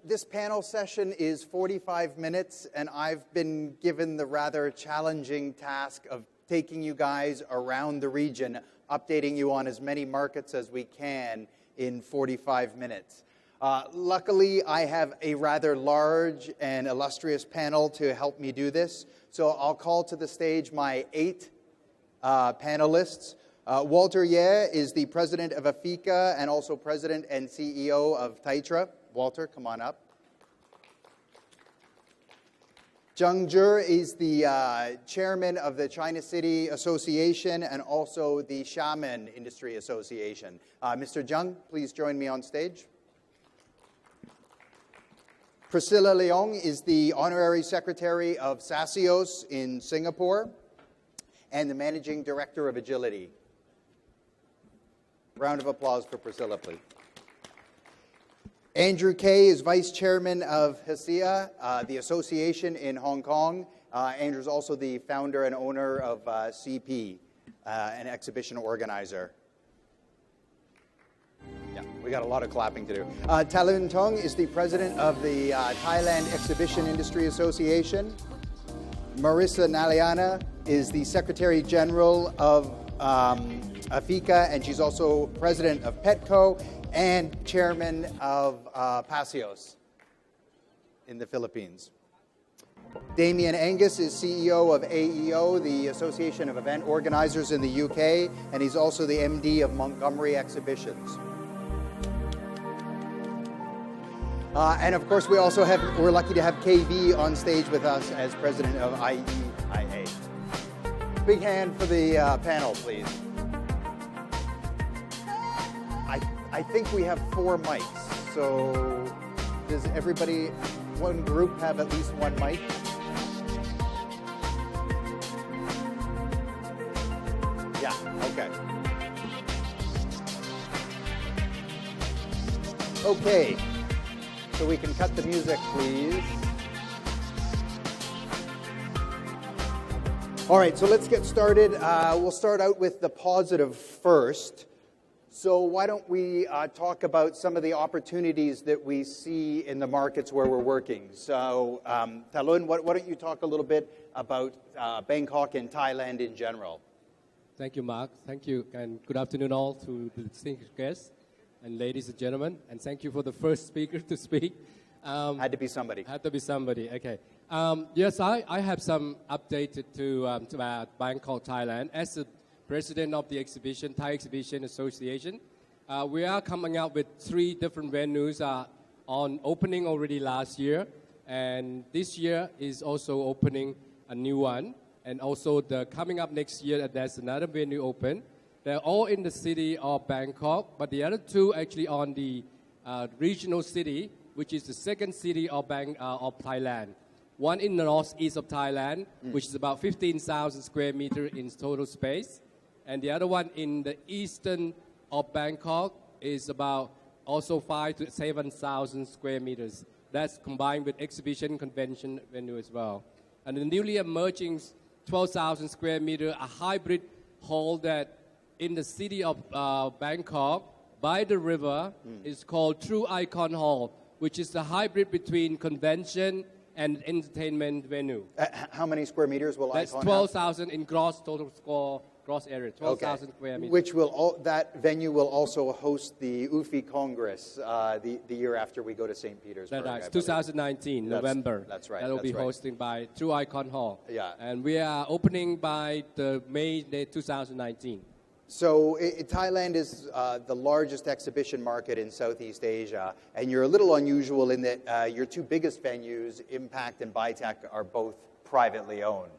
This panel session is 45 minutes, and I've been given the rather challenging task of taking you guys around the region, updating you on as many markets as we can in 45 minutes. Luckily, I have a rather large and illustrious panel to help me do this, so I'll call to the stage my 8 panelists. Walter Ye is the president of IFICA and also president and CEO of Taitra. Walter, come on up. Zheng Zhe is the chairman of the China City Association and also the Xiamen Industry Association. Mr. Zheng, please join me on stage. Priscilla Leong is the honorary secretary of SACIOS in Singapore and the managing director of Agility. Round of applause for Priscilla, please. Andrew Kay is vice chairman of HSIA, the association in Hong Kong. Andrew's also the founder and owner of CP, an exhibition organizer. Yeah, we got a lot of clapping to do. Talun Tong is the president of the Thailand Exhibition Industry Association. Marissa Naliana is the secretary general of IFICA, and she's also president of Petco and chairman of PASIOS in the Philippines. Damien Angus is CEO of AEO, the Association of Event Organizers in the UK, and he's also the MD of Montgomery Exhibitions. And of course, we're lucky to have KV on stage with us as president of IEIA. Big hand for the panel, please. I think we have 4 mics, so does everybody, one group, have at least 1 mic? Yeah, okay. Okay, so we can cut the music, please. All right, so let's get started. We'll start out with the positive first. So why don't we talk about some of the opportunities that we see in the markets where we're working. So Talun, why don't you talk a little bit about Bangkok and Thailand in general? Thank you, Mark. Thank you, and good afternoon all to the distinguished guests and ladies and gentlemen. And thank you for the first speaker to speak. Had to be somebody. Had to be somebody, okay. Yes, I have some updated to Bangkok, Thailand. As the president of the exhibition, Thai Exhibition Association, we are coming out with 3 different venues on opening already last year, and this year is also opening a new one, and also coming up next year there's another venue open. They're all in the city of Bangkok, but the other 2 actually on the regional city, which is the second city of Thailand. One in the northeast of Thailand, which is about 15,000 square meters in total space. And the other one in the eastern of Bangkok is about also 5,000 to 7,000 square meters. That's combined with exhibition convention venue as well. And the newly emerging 12,000 square meter, a hybrid hall that in the city of Bangkok by the river is called True Icon Hall, which is the hybrid between convention and entertainment venue. How many square meters will That's Icon 12,000 in gross area, 12,000 square meters. Which that venue will also host the UFI Congress the year after we go to St. Petersburg. That's right, 2019, November. That's right. That will be hosted by True Icon Hall. Yeah. And we are opening by the May 2019. So Thailand is the largest exhibition market in Southeast Asia, and you're a little unusual in that your 2 biggest venues, Impact and Bitech, are both privately owned.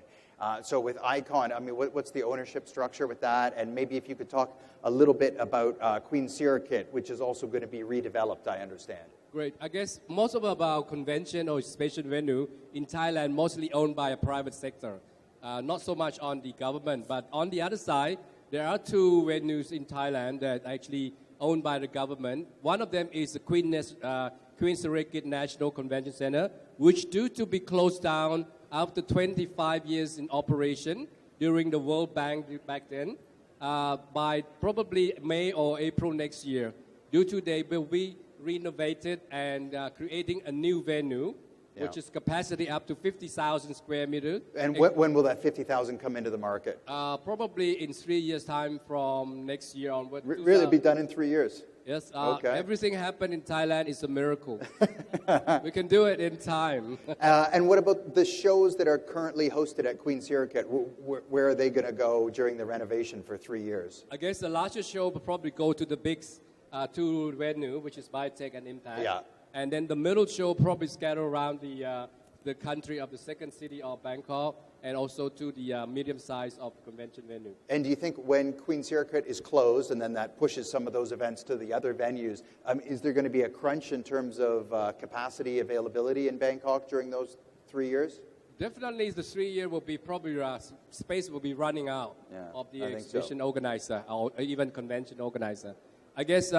So with Icon, I mean, what's the ownership structure with that? And maybe if you could talk a little bit about Queen Sirikit, which is also going to be redeveloped, I understand. Great. I guess most of our convention or exhibition venue in Thailand mostly owned by a private sector. Not so much on the government, but on the other side, there are 2 venues in Thailand that are actually owned by the government. One of them is the Queen Sirikit National Convention Center, which due to be closed down after 25 years in operation during the World Bank back then, by probably May or April next year, due to they will be renovated and creating a new venue, which is capacity up to 50,000 square meters. And when will that 50,000 come into the market? Probably in 3 years' time from next year onward. Really be done in 3 years? Yes. Okay. Everything happened in Thailand is a miracle. We can do it in time. And what about the shows that are currently hosted at Queen Sirikit? Where are they going to go during the renovation for 3 years? I guess the largest show will probably go to the big two venue, which is Biotech and Impact. Yeah. And then the middle show probably scatter around the country of the second city of Bangkok and also to the medium size of convention venue. And do you think when Queen Sirikit is closed and then that pushes some of those events to the other venues, is there going to be a crunch in terms of capacity availability in Bangkok during those 3 years? Definitely the 3 year will be probably, space will be running out of the exhibition organizer or even convention organizer. I guess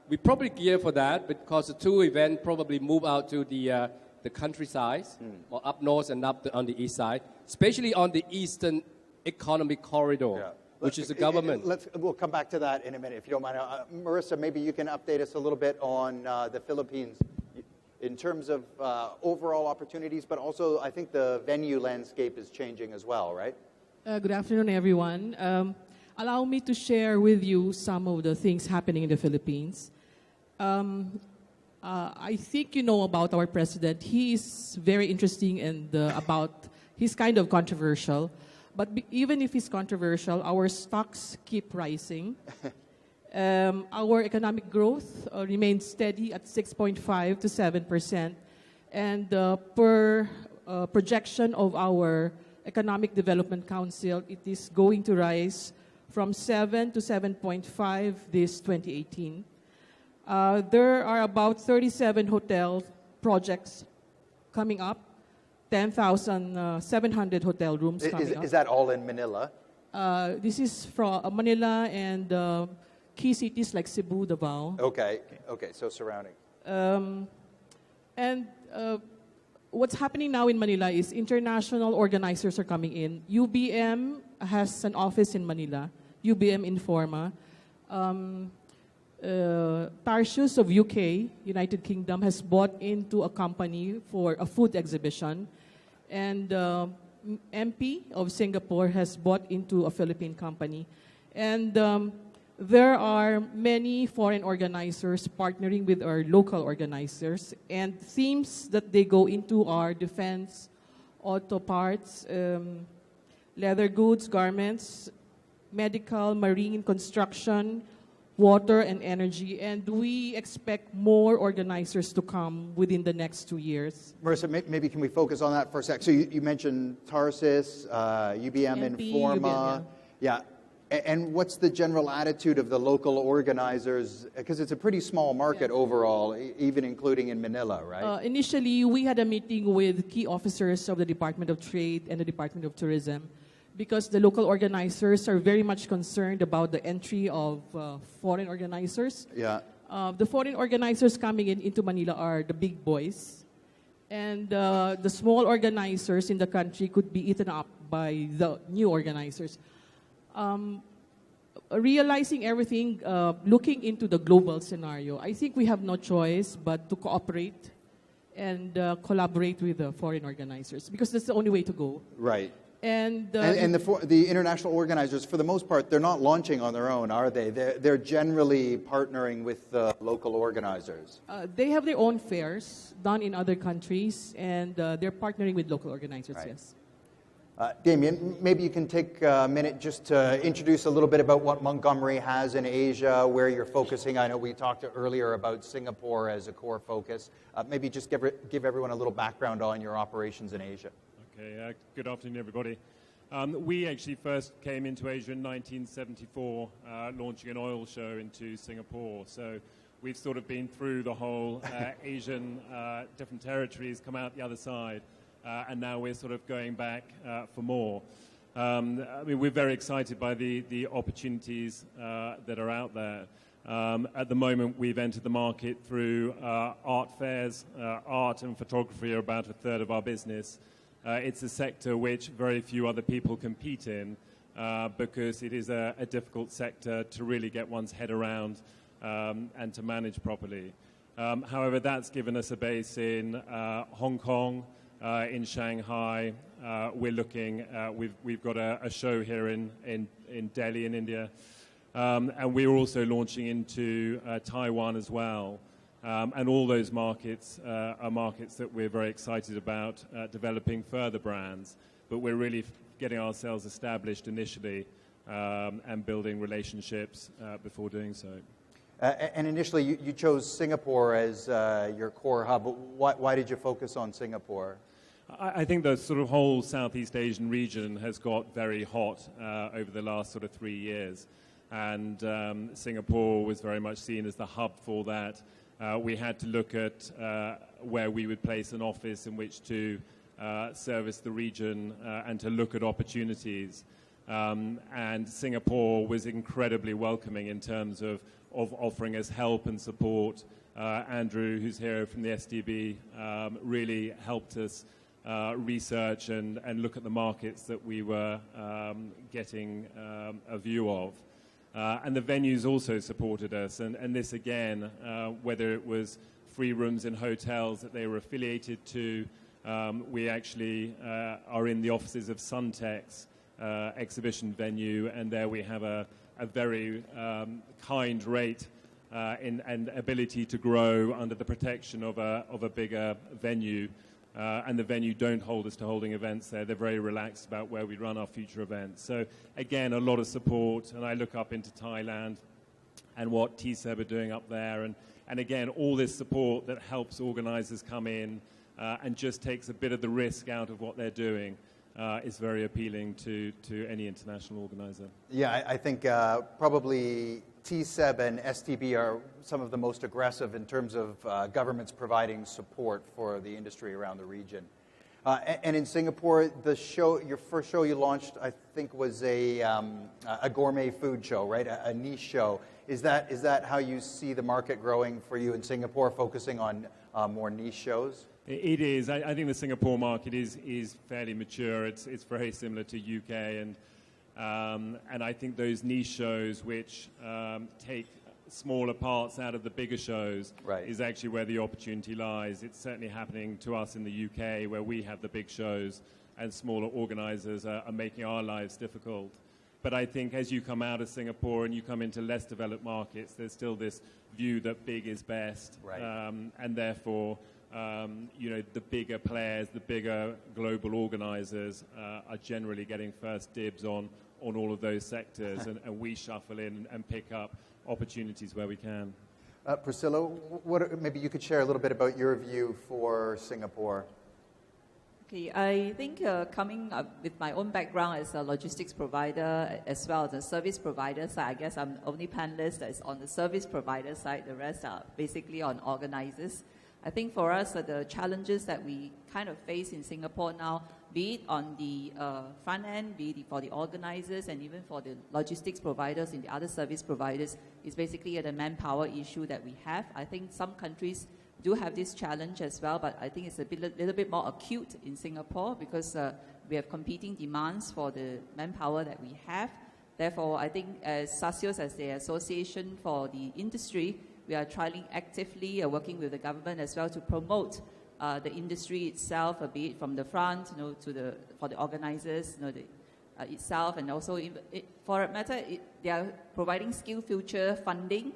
we probably gear for that because the two events probably move out to the countryside or up north and up on the east side, especially on the Eastern Economic Corridor, which is the government. We'll come back to that in a minute, if you don't mind. Marissa, maybe you can update us a little bit on the Philippines in terms of overall opportunities, but also I think the venue landscape is changing as well, right? Good afternoon, everyone. Allow me to share with you some of the things happening in the Philippines. I think you know about our president. He is very interesting and he's kind of controversial. But even if he's controversial, our stocks keep rising. Our economic growth remains steady at 6.5 to 7%. And per projection of our Economic Development Council, it is going to rise from 7 to 7.5 this 2018. There are about 37 hotel projects coming up, 10,700 hotel rooms coming up. Is that all in Manila? This is from Manila and key cities like Cebu, Davao. Okay, so surrounding. And what's happening now in Manila is international organizers are coming in. UBM has an office in Manila, UBM Informa. Tarsius of UK, United Kingdom, has bought into a company for a food exhibition. And MP of Singapore has bought into a Philippine company. And there are many foreign organizers partnering with our local organizers. And themes that they go into are defense, auto parts, leather goods, garments, medical, marine, construction, water, and energy. And we expect more organizers to come within the next 2 years. Marissa, maybe can we focus on that for a sec? So you mentioned Tarsus, UBM MP, Informa. UBM, yeah. And what's the general attitude of the local organizers? Because it's a pretty small market overall, even including in Manila, right? Initially, we had a meeting with key officers of the Department of Trade and the Department of Tourism because the local organizers are very much concerned about the entry of foreign organizers. Yeah. The foreign organizers coming into Manila are the big boys. And the small organizers in the country could be eaten up by the new organizers. Realizing everything, looking into the global scenario, I think we have no choice but to cooperate and collaborate with the foreign organizers because that's the only way to go. Right. And the international organizers, for the most part, they're not launching on their own, are they? They're generally partnering with the local organizers. They have their own fairs done in other countries, and they're partnering with local organizers, right. Yes. Damien, maybe you can take a minute just to introduce a little bit about what Montgomery has in Asia, where you're focusing. I know we talked earlier about Singapore as a core focus. Maybe just give everyone a little background on your operations in Asia. Okay, good afternoon, everybody. We actually first came into Asia in 1974, launching an oil show into Singapore. So we've sort of been through the whole Asian different territories, come out the other side. And now we're sort of going back for more. I mean, we're very excited by the opportunities that are out there. At the moment, we've entered the market through art fairs. Art and photography are about a third of our business. It's a sector which very few other people compete in because it is a difficult sector to really get one's head around and to manage properly. However, that's given us a base in Hong Kong, in Shanghai. We're looking, we've got a show here in Delhi in India. And we're also launching into Taiwan as well. And all those markets are markets that we're very excited about developing further brands. But we're really getting ourselves established initially and building relationships before doing so. And initially, you chose Singapore as your core hub. Why did you focus on Singapore? I think the sort of whole Southeast Asian region has got very hot over the last sort of 3 years. And Singapore was very much seen as the hub for that. We had to look at where we would place an office in which to service the region and to look at opportunities. And Singapore was incredibly welcoming in terms of offering us help and support. Andrew, who's here from the SDB, really helped us research and look at the markets that we were getting a view of. And the venues also supported us. And this again, whether it was free rooms in hotels that they were affiliated to, we actually are in the offices of Suntex exhibition venue, and there we have a very kind rate and ability to grow under the protection of a bigger venue. And the venue don't hold us to holding events there. They're very relaxed about where we run our future events. So again, a lot of support, and I look up into Thailand and what TSEB are doing up there. And again, all this support that helps organizers come in and just takes a bit of the risk out of what they're doing is very appealing to any international organizer. Yeah, I think probably TSEB and STB are some of the most aggressive in terms of governments providing support for the industry around the region. And in Singapore, your first show you launched, I think, was a gourmet food show, right? A niche show. Is that how you see the market growing for you in Singapore, focusing on more niche shows? It is. I think the Singapore market is fairly mature. It's very similar to UK, and I think those niche shows which take smaller parts out of the bigger shows is actually where the opportunity lies. It's certainly happening to us in the UK, where we have the big shows and smaller organizers are making our lives difficult. But I think as you come out of Singapore and you come into less developed markets, there's still this view that big is best, and therefore the bigger players, the bigger global organizers are generally getting first dibs on all of those sectors, and we shuffle in and pick up opportunities where we can. Priscilla, maybe you could share a little bit about your view for Singapore. Okay, I think coming up with my own background as a logistics provider as well as a service provider side, I guess I'm the only panelist that is on the service provider side. The rest are basically on organizers. I think for us, the challenges that we kind of face in Singapore now, be it on the front end, be it for the organizers and even for the logistics providers and the other service providers, is basically the manpower issue that we have. I think some countries do have this challenge as well, but I think it's a little bit more acute in Singapore because we have competing demands for the manpower that we have. Therefore, I think as SASIOS, as the association for the industry, we are trying actively working with the government as well to promote the industry itself, be it from the front, for the organizers, itself, and also for that matter, they are providing Skill Future funding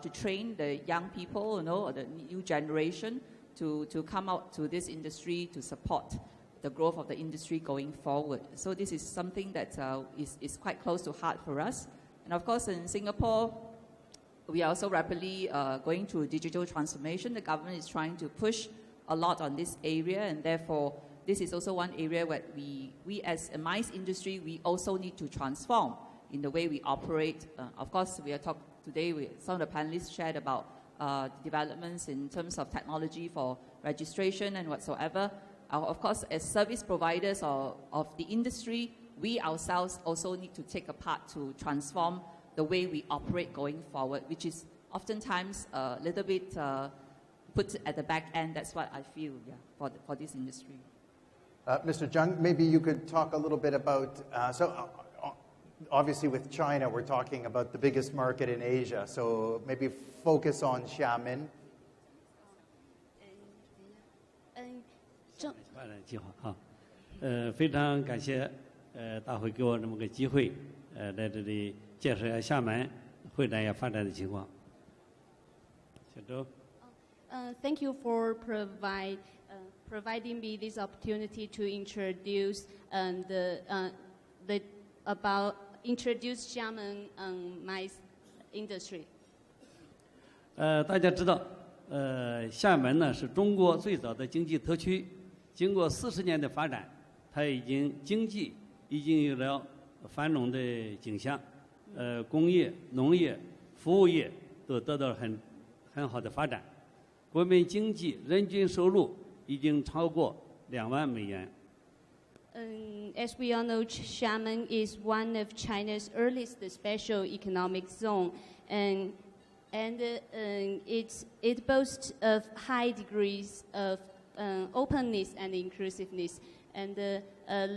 to train the young people, or the new generation to come out to this industry to support the growth of the industry going forward. So this is something that is quite close to heart for us. And of course, in Singapore, we are also rapidly going through digital transformation. The government is trying to push a lot on this area, and therefore, this is also one area where we as a MICE industry, we also need to transform in the way we operate. Of course, we are talking today, some of the panelists shared about developments in terms of technology for registration and whatsoever. Of course, as service providers of the industry, we ourselves also need to take a part to transform the way we operate going forward, which is oftentimes a little bit put at the back end. That's what I feel, for this industry. Mr. Zhang, maybe you could talk a little bit about, obviously with China, we're talking about the biggest market in Asia, so maybe focus on Xiamen. 发展计划啊，非常感谢大会给我这么个机会，在这里介绍一下厦门会展业发展的情况。小周。Thank you for providing me this opportunity to introduce introduce Xiamen MICE industry. 大家知道，厦门呢是中国最早的经济特区，经过40年的发展，它经济已经有了繁荣的景象，工业、农业、服务业都得到了很好的发展，国民经济人均收入已经超过2万美元。As we all know, Xiamen is one of China's earliest special economic zone, and it boasts of high degrees of openness and inclusiveness. And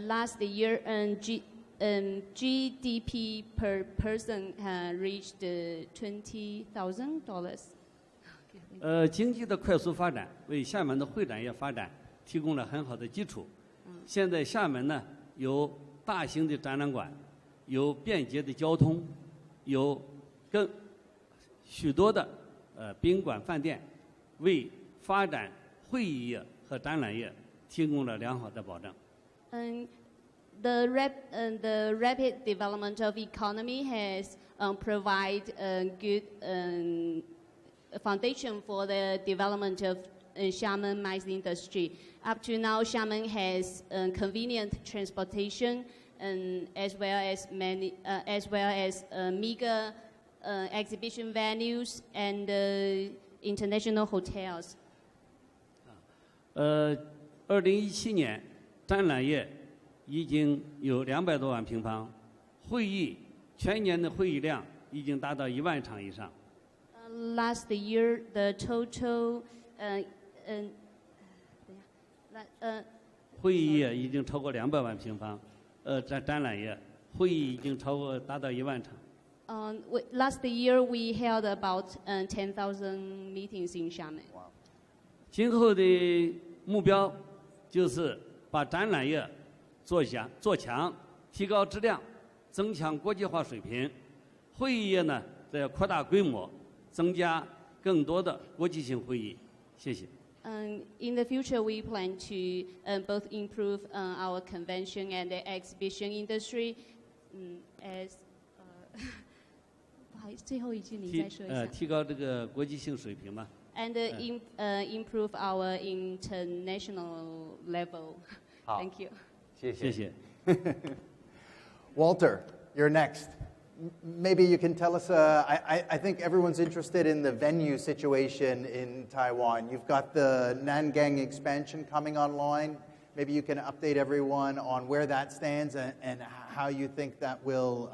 last year, GDP per person reached $20,000. 经济的快速发展为厦门的会展业发展提供了很好的基础。现在厦门呢有大型的展览馆，有便捷的交通，有许多的宾馆饭店，为发展会议业和展览业提供了良好的保障。The rapid development of economy has provided a good foundation for the development of Xiamen MICE industry. Up to now, Xiamen has convenient transportation, as well as mega exhibition venues and international hotels. 2017年，展览业已经有200多万平方，全年的会议量已经达到1万场以上。Last year, the total 会议业已经超过200万平方，展览业会议已经达到1万场。Last year, we held about 10,000 meetings in Xiamen. 今后的目标就是把展览业做强，提高质量，增强国际化水平。会议业呢，则要扩大规模，增加更多的国际性会议。谢谢。In the future, we plan to both improve our convention and the exhibition industry, as 不好意思，最后一句你再说一下。提高这个国际性水平嘛。And improve our international level. Thank you. 谢谢。Walter, you're next. Maybe you can tell us, I think everyone's interested in the venue situation in Taiwan. You've got the Nangang expansion coming online. Maybe you can update everyone on where that stands and how you think that will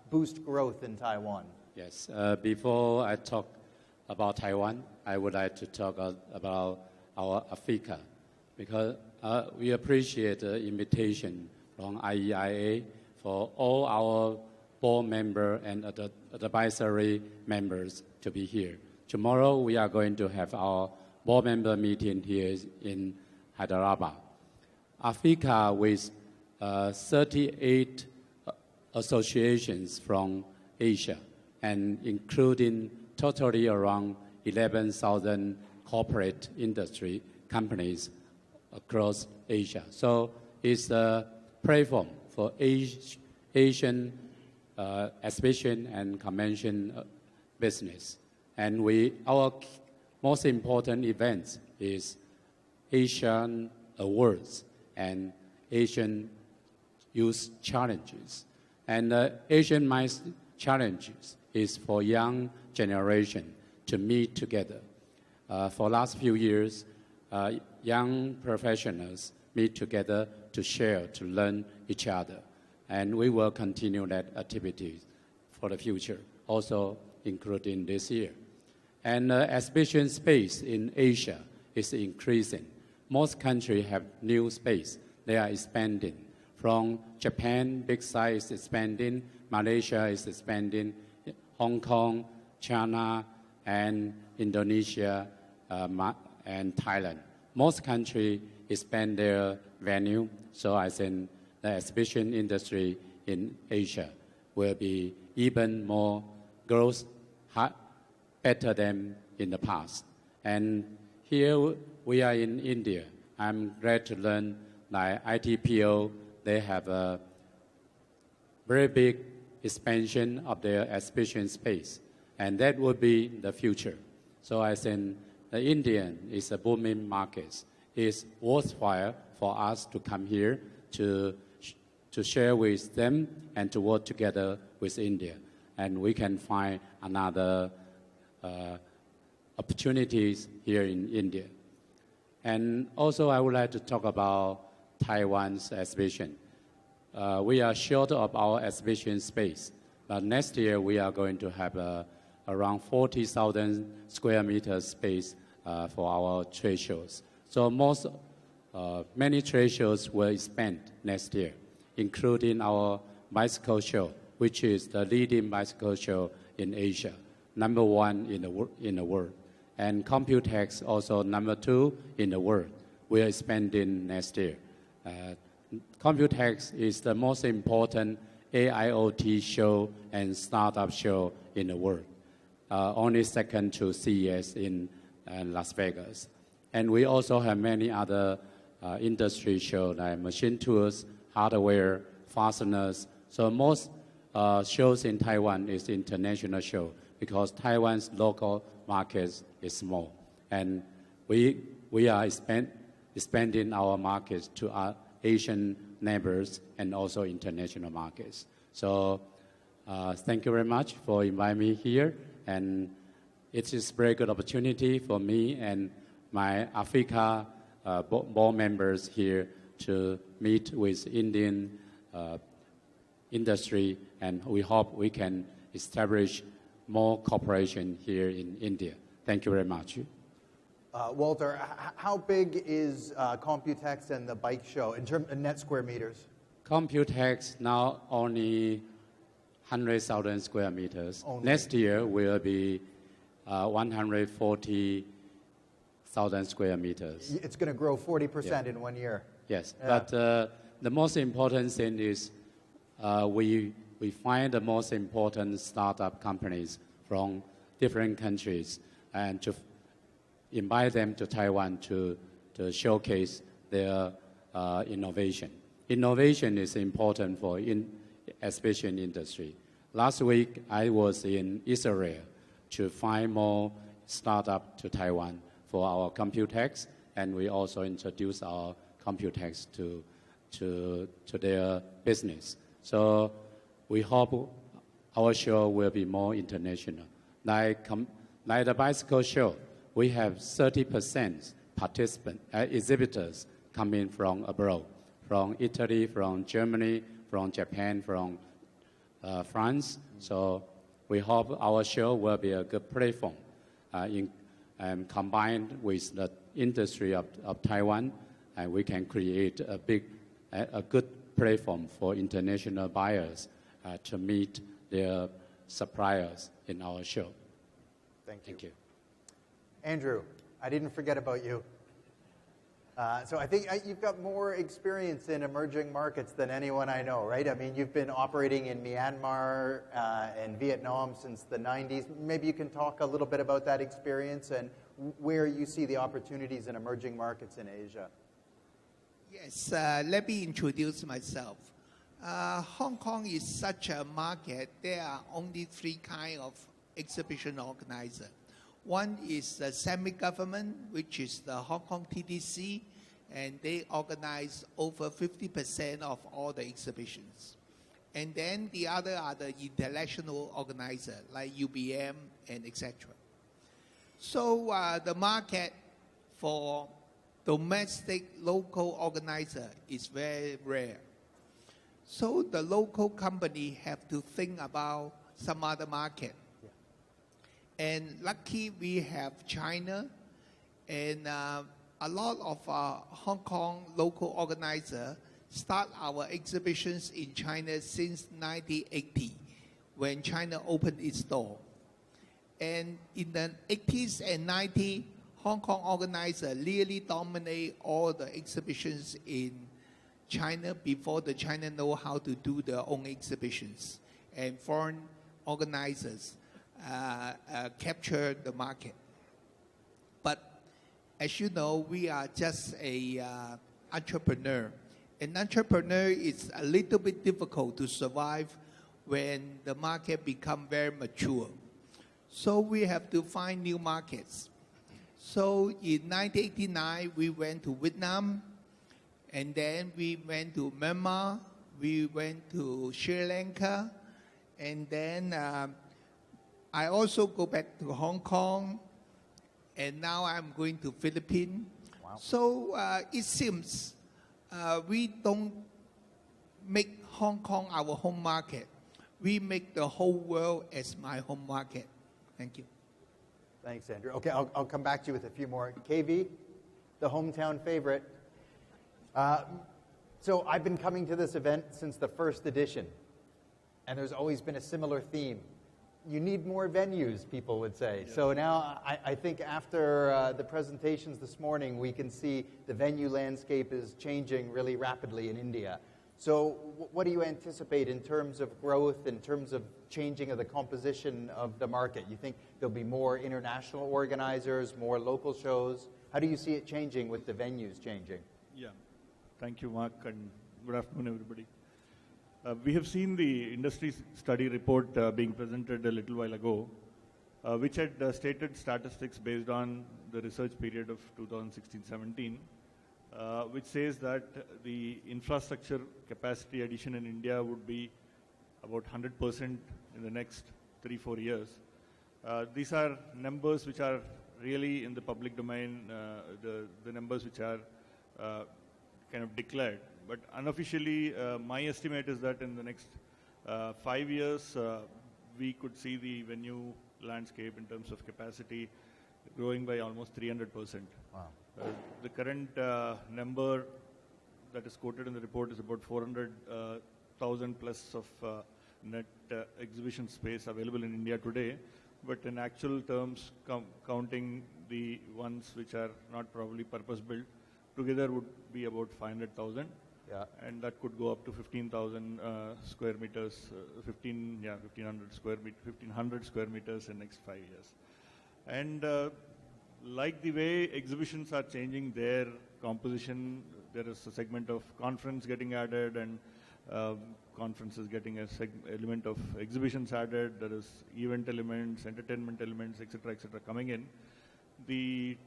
boost growth in Taiwan. Yes, before I talk about Taiwan, I would like to talk about our Africa, because we appreciate the invitation from IEIA for all our board member and advisory members to be here. Tomorrow we are going to have our board member meeting here in Hyderabad. Africa with 38 associations from Asia, and including totally around 11,000 corporate industry companies across Asia. So it's a platform for Asian exhibition and convention business. And our most important events is Asian Awards and Asian Youth Challenges. And Asian MICE Challenges is for young generation to meet together. For last few years, young professionals meet together to share, to learn each other. And we will continue that activity for the future, also including this year. And exhibition space in Asia is increasing. Most countries have new space. They are expanding. From Japan, big size expanding. Malaysia is expanding. Hong Kong, China, and Indonesia, and Thailand. most countries expand their venue. So I think the exhibition industry in Asia will be even more growth, better than in the past. And here we are in India. I'm glad to learn that ITPO, they have a very big expansion of their exhibition space, and that will be the future. So I think the Indian is a booming market. It's worthwhile for us to come here to share with them and to work together with India. And we can find another opportunities here in India. And also I would like to talk about Taiwan's exhibition. We are short of our exhibition space, but next year we are going to have around 40,000 square meters space for our trade shows. So many trade shows will expand next year, including our bicycle show, which is the leading bicycle show in Asia, #1 in the world. And Computex also #2 in the world. We are expanding next year. Computex is the most important AIoT show and startup show in the world, only second to CES in Las Vegas. And we also have many other industry shows like machine tools, hardware, fasteners. So most shows in Taiwan is international show because Taiwan's local market is small. And we are expanding our markets to our Asian neighbors and also international markets. So thank you very much for inviting me here. And it is a very good opportunity for me and my Africa board members here to meet with Indian industry, and we hope we can establish more cooperation here in India. Thank you very much. Walter, how big is Computex and the bike show in terms of net square meters? Computex now only 100,000 square meters. Only. Next year will be 140,000 square meters. It's going to grow 40% in 1 year. Yes, Yeah. but the most important thing is we find the most important startup companies from different countries and to invite them to Taiwan to showcase their innovation. Innovation is important for exhibition industry. Last week, I was in Israel to find more startup to Taiwan for our Computex, and we also introduced our Computex to their business. So we hope our show will be more international. Like the bicycle show, we have 30% exhibitors coming from abroad, from Italy, from Germany, from Japan, from France. So we hope our show will be a good platform combined with the industry of Taiwan, and we can create a good platform for international buyers to meet their suppliers in our show. Thank you. Andrew, I didn't forget about you. So I think you've got more experience in emerging markets than anyone I know, right? I mean, you've been operating in Myanmar and Vietnam since the 90s. Maybe you can talk a little bit about that experience and where you see the opportunities in emerging markets in Asia. Yes, let me introduce myself. Hong Kong is such a market. There are only 3 kinds of exhibition organizer. One is the semi-government, which is the Hong Kong TDC, and they organize over 50% of all the exhibitions. And then the other are the international organizer, like UBM and etc. So the market for domestic local organizer is very rare. So the local company have to think about some other market. And lucky we have China, and a lot of Hong Kong local organizers start our exhibitions in China since 1980, when China opened its door. And in the 80s and 90s, Hong Kong organizer really dominate all the exhibitions in China before the China know how to do their own exhibitions, and foreign organizers capture the market. But as you know, we are just a entrepreneur. An entrepreneur is a little bit difficult to survive when the market become very mature. So we have to find new markets. So in 1989, we went to Vietnam, and then we went to Myanmar, we went to Sri Lanka, and then I also go back to Hong Kong, and now I'm going to Philippines. Wow. So it seems we don't make Hong Kong our home market. We make the whole world as my home market. Thank you. Thanks, Andrew. Okay, I'll come back to you with a few more. KV, the hometown favorite. So I've been coming to this event since the first edition, and there's always been a similar theme. You need more venues, people would say. Yeah. So now I think after the presentations this morning, we can see the venue landscape is changing really rapidly in India. So what do you anticipate in terms of growth, in terms of changing of the composition of the market? You think there'll be more international organizers, more local shows? How do you see it changing with the venues changing? Yeah, thank you, Mark, and good afternoon, everybody. We have seen the industry study report being presented a little while ago, which had stated statistics based on the research period of 2016-17, which says that the infrastructure capacity addition in India would be about 100% in the next 3-4 years. These are numbers which are really in the public domain, the numbers which are kind of declared. But unofficially, my estimate is that in the next 5 years, we could see the venue landscape in terms of capacity growing by almost 300%. Wow. The current number that is quoted in the report is about 400,000 plus of net exhibition space available in India today. But in actual terms, counting the ones which are not probably purpose-built, together would be about 500,000. Yeah. And that could go up to 15,000 square meters, 1,500 square meters in next 5 years. And like the way exhibitions are changing their composition, there is a segment of conference getting added, and conferences getting a element of exhibitions added. There is event elements, entertainment elements, etc., coming in. The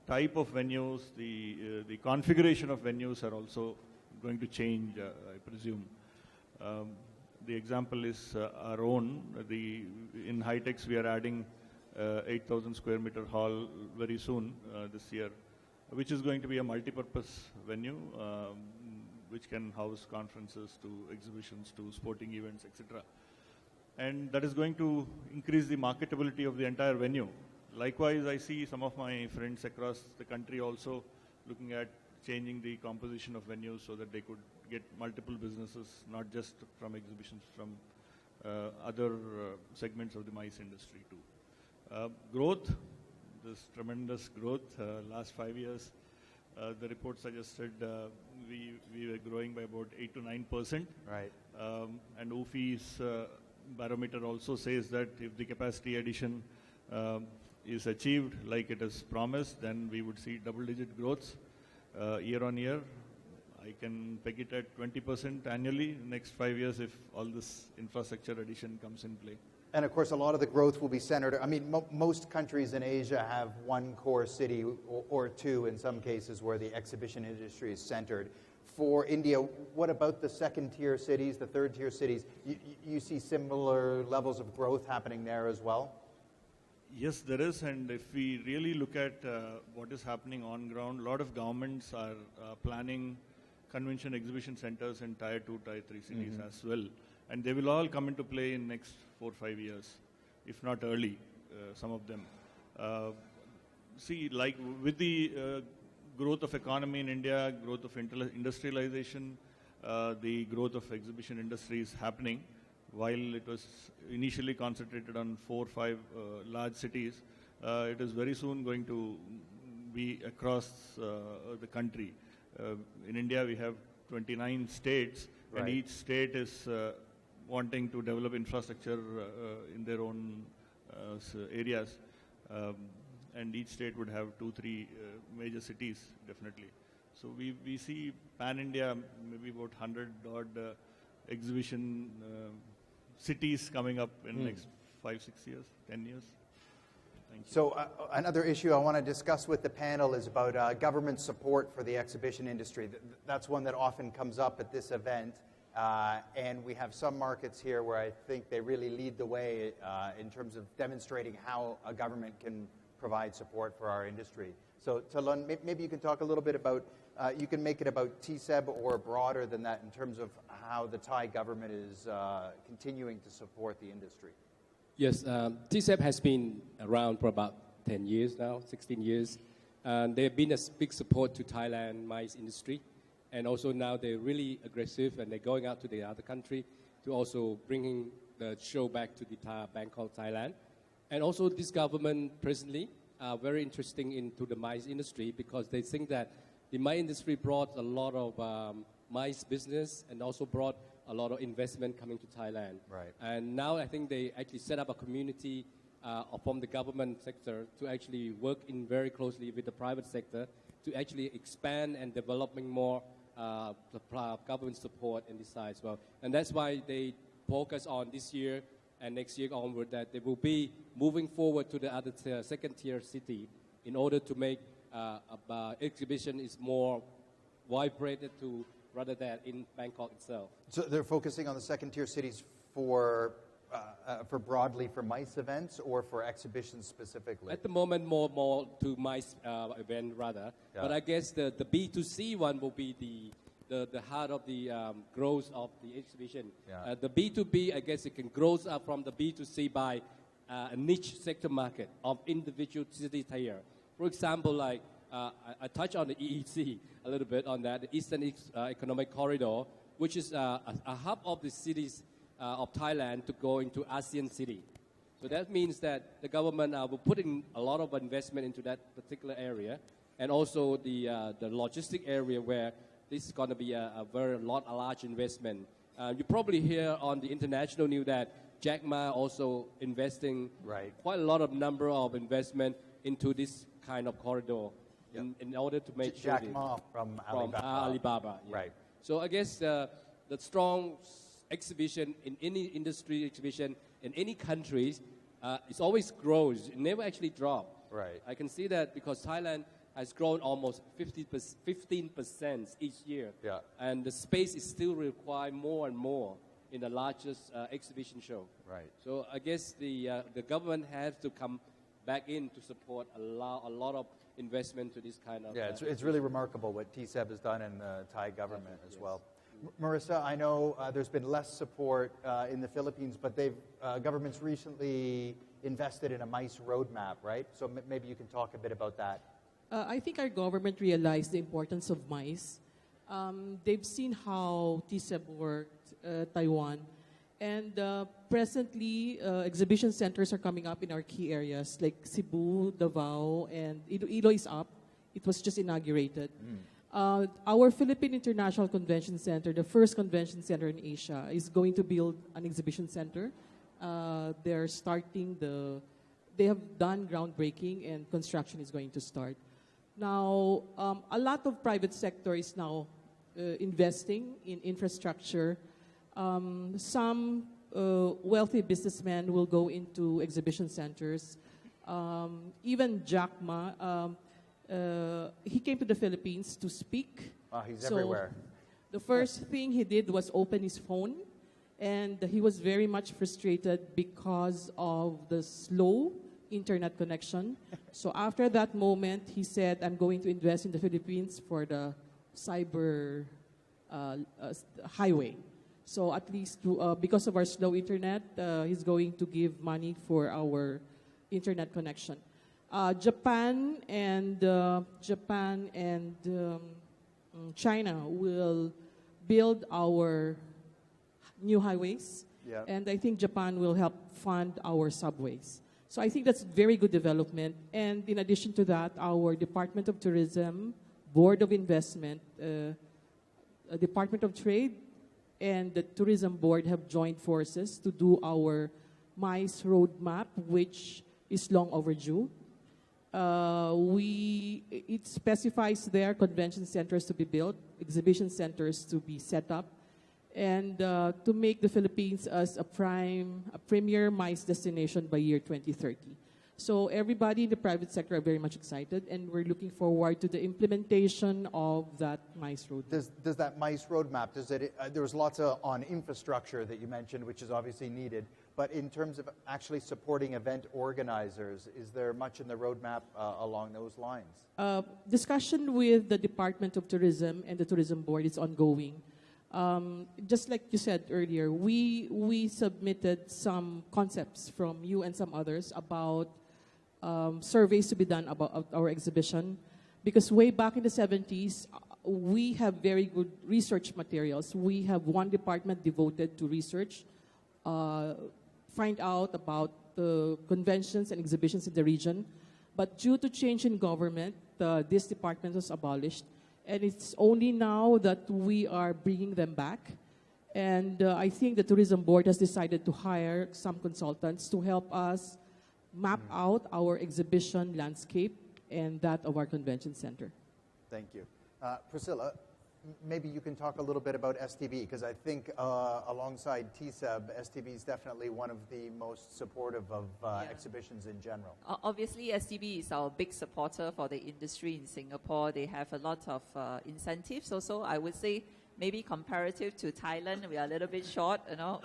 type of venues, the configuration of venues are also going to change, I presume. The example is our own. In High-Techs, we are adding 8,000 square meter hall very soon this year, which is going to be a multi-purpose venue, which can house conferences to exhibitions to sporting events, etc. And that is going to increase the marketability of the entire venue. Likewise, I see some of my friends across the country also looking at changing the composition of venues so that they could get multiple businesses, not just from exhibitions, from other segments of the MICE industry too. Growth, this tremendous growth, last 5 years, the report suggested we were growing by about 8 to 9%. Right. And OFI's barometer also says that if the capacity addition is achieved like it is promised, then we would see double-digit growths year on year. I can peg it at 20% annually in the next 5 years if all this infrastructure addition comes in play. And of course, a lot of the growth will be centered. I mean, most countries in Asia have one core city or two in some cases where the exhibition industry is centered. For India, what about the second-tier cities, the third-tier cities? You see similar levels of growth happening there as well? Yes, there is, and if we really look at what is happening on ground, a lot of governments are planning convention exhibition centers in Tier 2, Tier 3 cities as well. And they will all come into play in next 4 or 5 years, if not early, some of them. See, like with the growth of economy in India, growth of industrialization, the growth of exhibition industry is happening. While it was initially concentrated on 4 or 5 large cities, It is very soon going to be across the country. In India, we have 29 states, and each state is wanting to develop infrastructure in their own areas. And each state would have 2-3 major cities, definitely. So we see pan-India, maybe about 100 odd exhibition cities coming up in the next 5-6 years, 10 years. Thank you. So another issue I want to discuss with the panel is about government support for the exhibition industry. That's one that often comes up at this event. And we have some markets here where I think they really lead the way in terms of demonstrating how a government can provide support for our industry. So Talon, maybe you can talk a little bit about, you can make it about TSEB or broader than that in terms of how the Thai government is continuing to support the industry. Yes, TSEB has been around for about 10 years now, 16 years. And they've been a big support to Thailand MICE industry. And also now they're really aggressive and they're going out to the other country to also bringing the show back to the Bangkok, Thailand. And also this government presently are very interesting into the MICE industry because they think that the MICE industry brought a lot of MICE business and also brought a lot of investment coming to Thailand. Right. And now I think they actually set up a community from the government sector to actually work in very closely with the private sector to actually expand and developing more government support in this side as well. And that's why they focus on this year and next year onward that they will be moving forward to the other second-tier city in order to make exhibition is more vibrated to rather than in Bangkok itself. So they're focusing on the second-tier cities for broadly for MICE events or for exhibitions specifically? At the moment, more to MICE event rather. Yeah. But I guess the B2C one will be the heart of the growth of the exhibition. Yeah. The B2B, I guess it can grow up from the B2C by a niche sector market of individual city tier. For example, like I touch on the EEC a little bit on that, the Eastern Economic Corridor, which is a hub of the cities of Thailand to go into ASEAN city. So that means that the government will put in a lot of investment into that particular area, and also the logistic area where this is going to be a large investment. You probably hear on the international news that Jack Ma also investing quite a lot of number of investment into this kind of corridor in order to make sure Jack Ma from Alibaba. Yeah. Right. So I guess the strong exhibition in any industry exhibition in any countries, it always grows. It never actually drops. Right. I can see that because Thailand has grown almost 15% each year. Yeah. And the space is still required more and more in the largest exhibition show. Right. So I guess the government has to come back in to support a lot of investment to this kind of... Yeah, it's really remarkable what TSEB has done in the Thai government as well. Marissa, I know there's been less support in the Philippines, but governments recently invested in a MICE roadmap, right? So maybe you can talk a bit about that. I think our government realized the importance of MICE. They've seen how TSEB worked, Taiwan, and presently exhibition centers are coming up in our key areas like Cebu, Davao, and Iloilo is up. It was just inaugurated. Our Philippine International Convention Center, the first convention center in Asia, is going to build an exhibition center. They have done groundbreaking and construction is going to start. Now, a lot of private sector is now investing in infrastructure. Some wealthy businessmen will go into exhibition centers. Even Jack Ma, he came to the Philippines to speak. He's everywhere. The first thing he did was open his phone, and he was very much frustrated because of the slow internet connection. So after that moment, he said, I'm going to invest in the Philippines for the cyber highway. So at least because of our slow internet, he's going to give money for our internet connection. Japan and China will build our new highways, and I think Japan will help fund our subways. So I think that's very good development. And in addition to that, our Department of Tourism, Board of Investment, Department of Trade, and the Tourism Board have joined forces to do our MICE roadmap, which is long overdue. It specifies there convention centers to be built, exhibition centers to be set up, and to make the Philippines as a premier MICE destination by year 2030. So everybody in the private sector are very much excited, and we're looking forward to the implementation of that MICE roadmap. Does that MICE roadmap, there was lots on infrastructure that you mentioned, which is obviously needed, but in terms of actually supporting event organizers, is there much in the roadmap along those lines? Discussion with the Department of Tourism and the Tourism Board is ongoing. Just like you said earlier, we submitted some concepts from you and some others about surveys to be done about our exhibition, because way back in the 70s, we have very good research materials. We have one department devoted to research, find out about the conventions and exhibitions in the region. But due to change in government, this department was abolished. And it's only now that we are bringing them back. And I think the Tourism Board has decided to hire some consultants to help us map out our exhibition landscape and that of our convention center. Thank you. Priscilla, maybe you can talk a little bit about STB, because I think alongside TSEB, STB is definitely one of the most supportive of exhibitions in general. Obviously, STB is our big supporter for the industry in Singapore. They have a lot of incentives also. I would say maybe comparative to Thailand, we are a little bit short,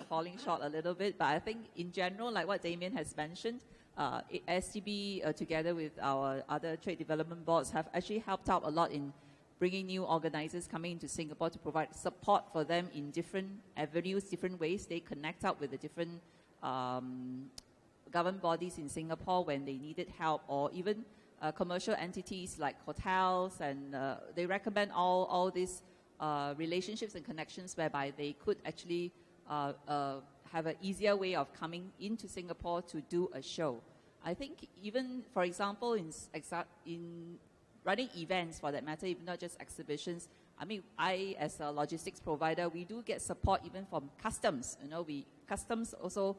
falling short a little bit. But I think in general, like what Damien has mentioned, STB together with our other trade development boards have actually helped out a lot in bringing new organizers coming into Singapore to provide support for them in different avenues, different ways. They connect up with the different government bodies in Singapore when they needed help, or even commercial entities like hotels, and they recommend all these relationships and connections whereby they could actually have an easier way of coming into Singapore to do a show. I think even, for example, in running events, for that matter, even not just exhibitions. I mean, I, as a logistics provider, we do get support even from customs. Customs also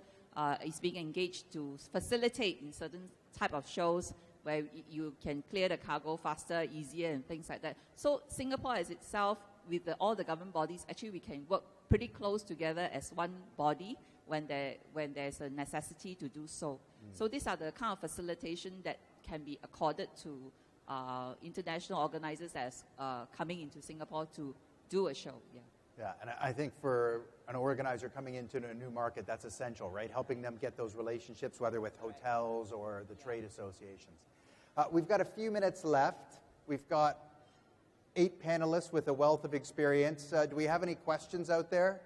is being engaged to facilitate in certain type of shows where you can clear the cargo faster, easier, and things like that. So Singapore as itself, with all the government bodies, actually we can work pretty close together as one body when there's a necessity to do so. So these are the kind of facilitation that can be accorded to international organizers as coming into Singapore to do a show. Yeah, and I think for an organizer coming into a new market, that's essential, right? Helping them get those relationships, whether with hotels or the trade associations. We've got a few minutes left. We've got 8 panelists with a wealth of experience. Do we have any questions out there?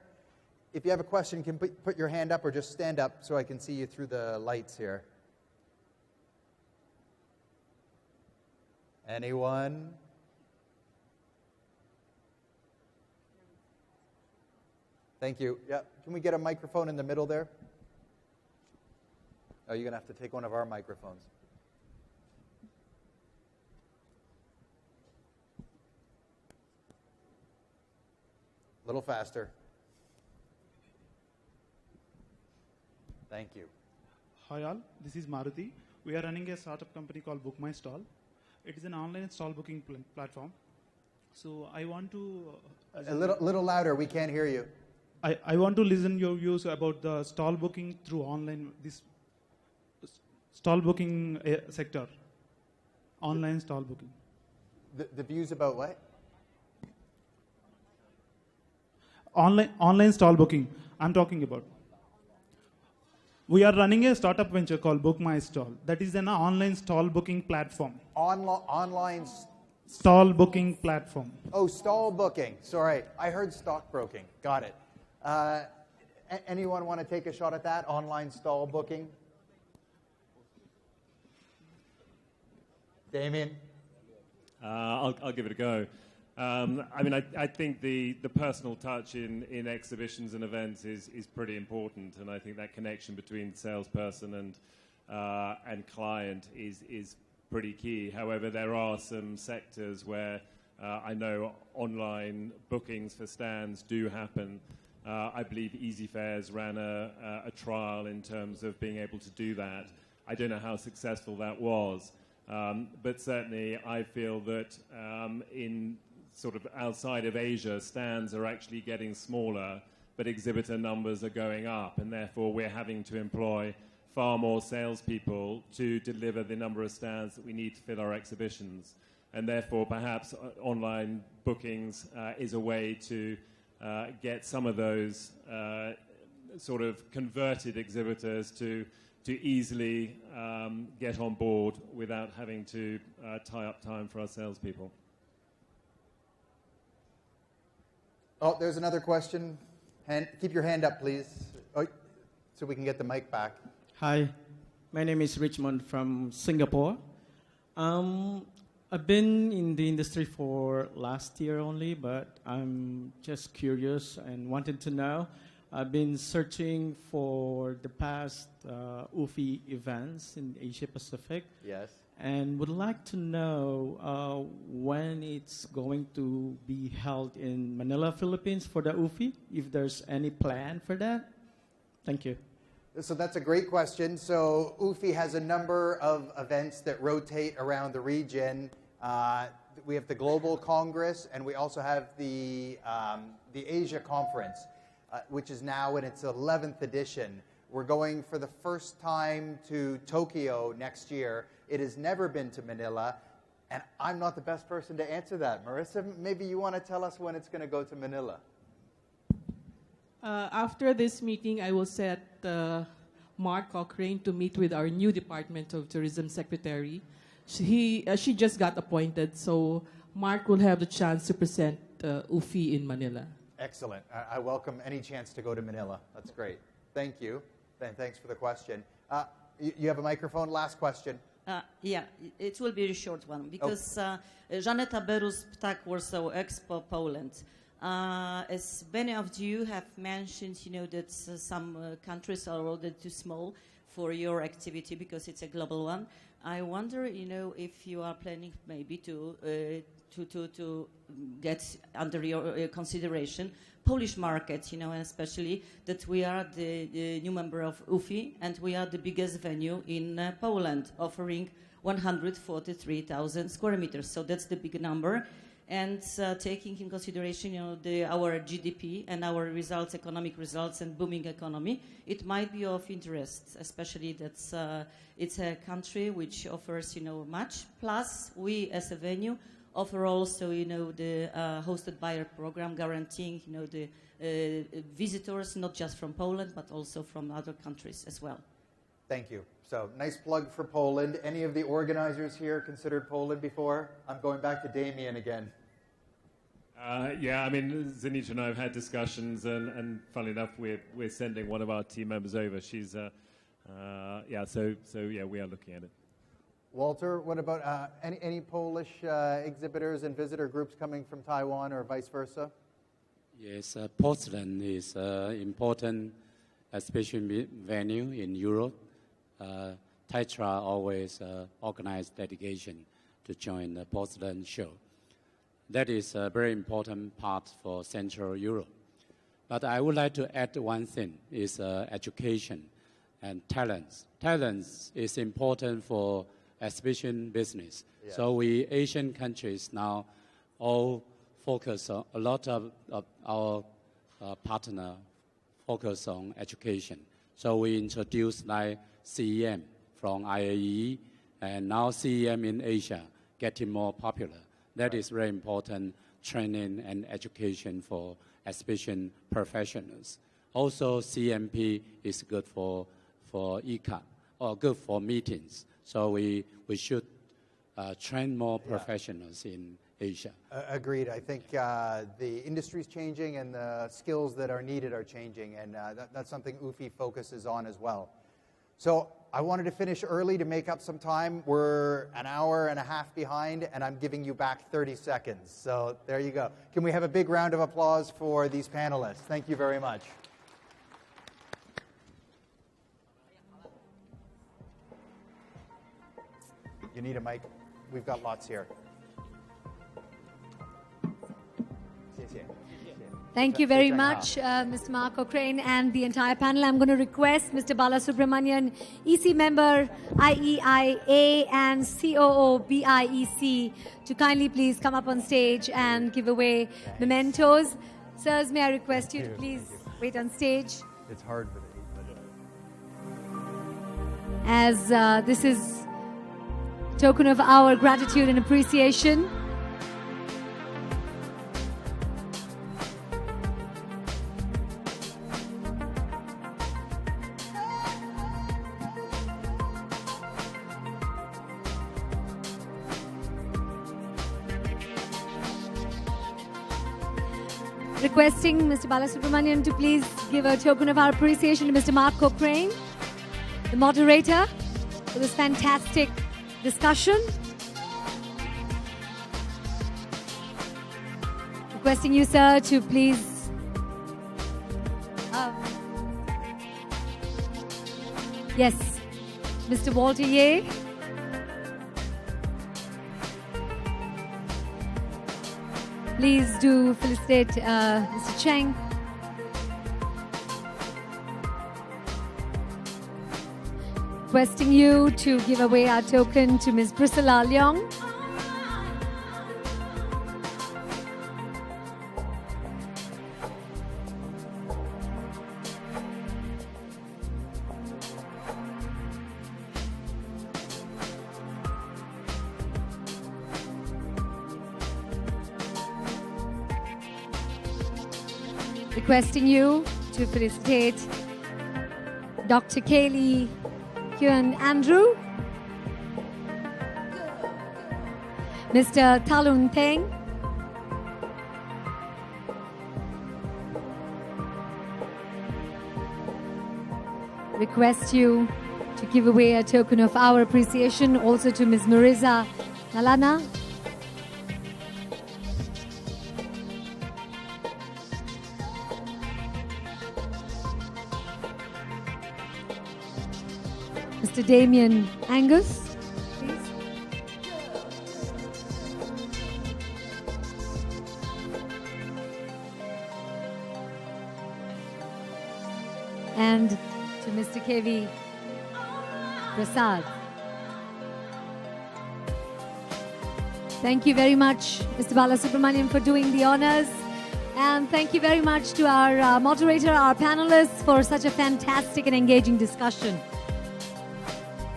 If you have a question, you can put your hand up or just stand up so I can see you through the lights here. Anyone? Thank you. Yeah, can we get a microphone in the middle there? Oh, you're going to have to take one of our microphones. A little faster. Thank you. Hi all, this is Maruti. We are running a startup company called Book My Stall. It is an online stall booking platform. So I want to... a little louder, we can't hear you. I want to listen your views about the stall booking through online, this stall booking sector. Online stall booking. The views about what? Online stall booking, I'm talking about. We are running a startup venture called Book My Stall. That is an online stall booking platform. Online stall booking platform. Oh, stall booking. Sorry, I heard stockbroking. Got it. Anyone want to take a shot at that? Online stall booking? Damien? I'll give it a go. I mean, I think the personal touch in exhibitions and events is pretty important, and I think that connection between salesperson and client is pretty key. However, there are some sectors where I know online bookings for stands do happen. I believe EasyFares ran a trial in terms of being able to do that. I don't know how successful that was, but certainly I feel that in sort of outside of Asia, stands are actually getting smaller, but exhibitor numbers are going up, and therefore we're having to employ far more salespeople to deliver the number of stands that we need to fill our exhibitions. And therefore, perhaps online bookings is a way to get some of those sort of converted exhibitors to easily get on board without having to tie up time for our salespeople. Oh, there's another question. Keep your hand up, please, so we can get the mic back. Hi, my name is Richmond from Singapore. I've been in the industry for last year only, but I'm just curious and wanted to know. I've been searching for the past UFI events in Asia Pacific. Yes. And would like to know when it's going to be held in Manila, Philippines for the UFI, if there's any plan for that. Thank you. So that's a great question. So UFI has a number of events that rotate around the region. We have the Global Congress, and we also have the Asia Conference, which is now in its 11th edition. We're going for the first time to Tokyo next year. It has never been to Manila, and I'm not the best person to answer that. Marissa, maybe you want to tell us when it's going to go to Manila. After this meeting, I will set Mark Cochrane to meet with our new Department of Tourism Secretary. She just got appointed, so Mark will have the chance to present UFI in Manila. Excellent. I welcome any chance to go to Manila. That's great. Thank you. And thanks for the question. You have a microphone? Last question. Yeah, it will be a short one because Żaneta Berus, Ptak Warsaw Expo, Poland. As many of you have mentioned, you know that some countries are already too small for your activity because it's a global one. I wonder, you know, if you are planning maybe to get under your consideration Polish market, you know, and especially that we are the new member of UFI and we are the biggest venue in Poland, offering 143,000 square meters. So that's the big number. And taking in consideration, you know, our GDP and our results, economic results and booming economy, it might be of interest, especially that it's a country which offers, you know, much. Plus, we as a venue offer also, you know, the hosted buyer program guaranteeing, you know, the visitors not just from Poland but also from other countries as well. Thank you. So, nice plug for Poland. Any of the organizers here considered Poland before? I'm going back to Damien again. Yeah, I mean, Zenita and I have had discussions, and funnily enough, we're sending one of our team members over. She's, yeah, so yeah, we are looking at it. Walter, what about any Polish exhibitors and visitor groups coming from Taiwan or vice versa? Yes, Portland is an important exhibition venue in Europe. Tetra always organize delegation to join the Portland show. That is a very important part for Central Europe. But I would like to add one thing, is education and talents. Talents is important for exhibition business. Yeah. So we Asian countries now all focus on, a lot of our partner focus on education. So we introduced like CEM from IEIA, and now CEM in Asia getting more popular. That is very important training and education for exhibition professionals. Also, CMP is good for ECAT, or good for meetings. So we should train more professionals in Asia. Agreed. I think the industry's changing and the skills that are needed are changing, and that's something UFI focuses on as well. So I wanted to finish early to make up some time. We're an hour and a half behind, and I'm giving you back 30 seconds. So there you go. Can we have a big round of applause for these panelists? Thank you very much. need a mic, we've got lots here. Thank you very much, Mr. Mark Cochrane and the entire panel. I'm going to request Mr. Balasubramanian, EC member, IEIA, and COO, BIEC, to kindly please come up on stage and give away mementos. Sirs, may I request you to please wait on stage? It's hard with it. As this is a token of our gratitude and appreciation. Requesting Mr. Balasubramanian to please give a token of our appreciation to Mr. Mark Cochrane, the moderator, for this fantastic discussion. Requesting you, sir, to please yes, Mr. Walter Ye. Please do felicitate Mr. Cheng. Requesting you to give away our token to Ms. Priscilla Leong. Requesting you to felicitate Dr. Kaylee Kyun Andrew, Mr. Talun Teng, request you to give away a token of our appreciation also to Ms. Marisa Nalana, Mr. Damien Angus, please. And to Mr. K.V. Prasad. Thank you very much, Mr. Balasubramanian, for doing the honors. And thank you very much to our moderator, our panelists, for such a fantastic and engaging discussion.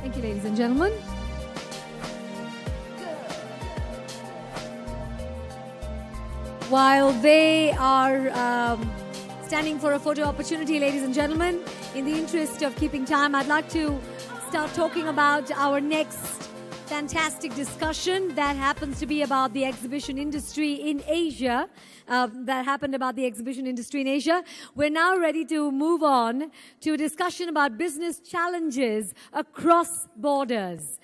Thank you, ladies and gentlemen. While they are standing for a photo opportunity, ladies and gentlemen, in the interest of keeping time, I'd like to start talking about our next fantastic discussion that happens to be about the exhibition industry in Asia. We're now ready to move on to a discussion about business challenges across borders.